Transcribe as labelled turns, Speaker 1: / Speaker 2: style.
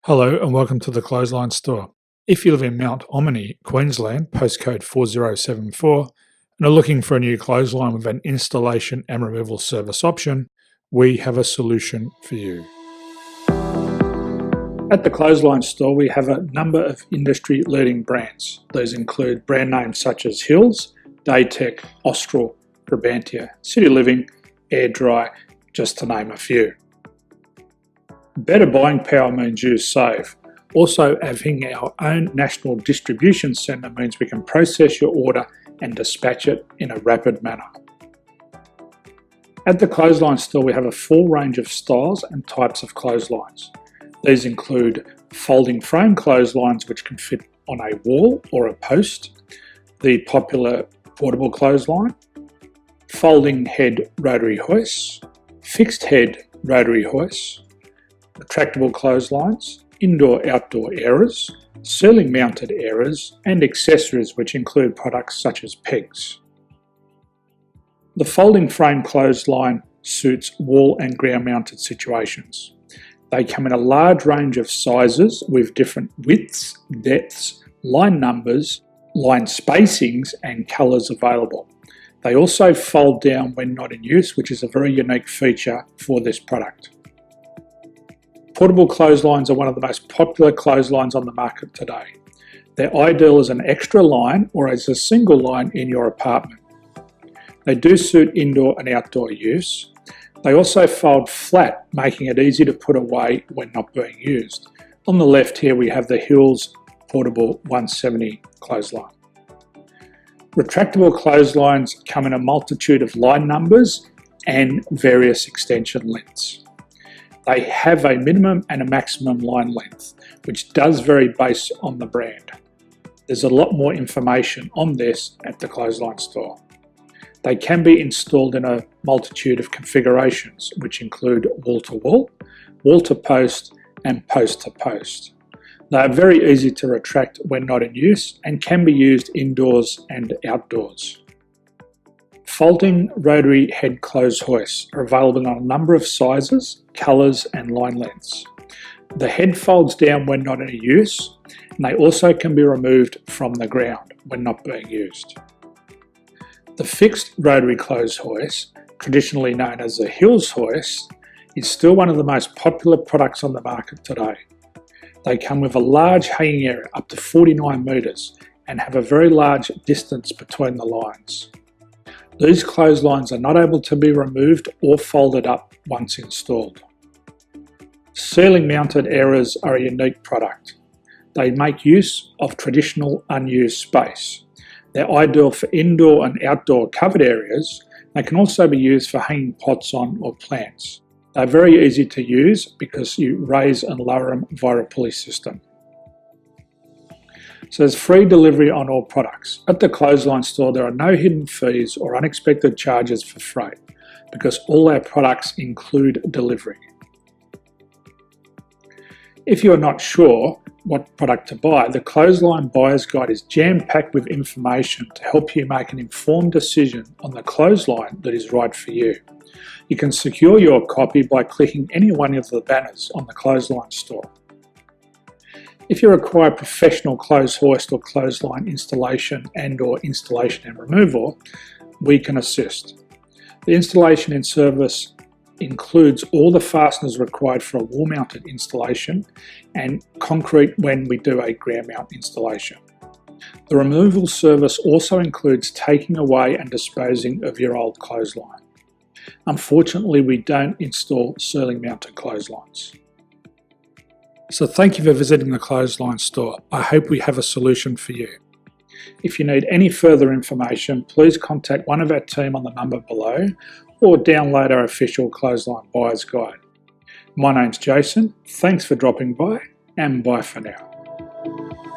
Speaker 1: Hello and welcome to the Clothesline Store. If you live in Mount Ommaney, Queensland, postcode 4074, and are looking for a new clothesline with an installation and removal service option, we have a solution for you. At the Clothesline Store, we have a number of industry-leading brands. These include brand names such as Hills, Daytech, Austral, Brabantia, City Living, Air Dry, just to name a few. Better buying power means you save. Also, having our own national distribution centre means we can process your order and dispatch it in a rapid manner. At the Clothesline Store, we have a full range of styles and types of clotheslines. These include folding frame clotheslines which can fit on a wall or a post, the popular portable clothesline, folding head rotary hoists, fixed head rotary hoists, retractable clotheslines, indoor-outdoor airers, ceiling mounted airers, and accessories which include products such as pegs. The folding frame clothesline suits wall and ground mounted situations. They come in a large range of sizes with different widths, depths, line numbers, line spacings and colours available. They also fold down when not in use, which is a very unique feature for this product. Portable clotheslines are one of the most popular clotheslines on the market today. They're ideal as an extra line or as a single line in your apartment. They do suit indoor and outdoor use. They also fold flat, making it easy to put away when not being used. On the left here we have the Hills Portable 170 clothesline. Retractable clotheslines come in a multitude of line numbers and various extension lengths. They have a minimum and a maximum line length, which does vary based on the brand. There's a lot more information on this at the Clothesline Store. They can be installed in a multitude of configurations, which include wall-to-wall, wall-to-post, and post-to-post. They are very easy to retract when not in use and can be used indoors and outdoors. Folding rotary head clothes hoists are available in a number of sizes, colours and line lengths. The head folds down when not in use, and they also can be removed from the ground when not being used. The fixed rotary clothes hoist, traditionally known as the Hills hoist, is still one of the most popular products on the market today. They come with a large hanging area up to 49 metres and have a very large distance between the lines. These clotheslines are not able to be removed or folded up once installed. Ceiling mounted airers are a unique product. They make use of traditional unused space. They're ideal for indoor and outdoor covered areas. They can also be used for hanging pots on or plants. They're very easy to use because you raise and lower them via a pulley system. So there's free delivery on all products. At the Clothesline Store, there are no hidden fees or unexpected charges for freight because all our products include delivery. If you are not sure what product to buy, the Clothesline Buyer's Guide is jam-packed with information to help you make an informed decision on the clothesline that is right for you. You can secure your copy by clicking any one of the banners on the Clothesline Store. If you require professional clothes hoist or clothesline installation and/or installation and removal, we can assist. The installation and service includes all the fasteners required for a wall-mounted installation and concrete when we do a ground mount installation. The removal service also includes taking away and disposing of your old clothesline. Unfortunately, we don't install ceiling mounted clotheslines. So thank you for visiting the Clothesline Store. I hope we have a solution for you. If you need any further information, please contact one of our team on the number below or download our official Clothesline Buyer's Guide. My name's Jason, thanks for dropping by and bye for now.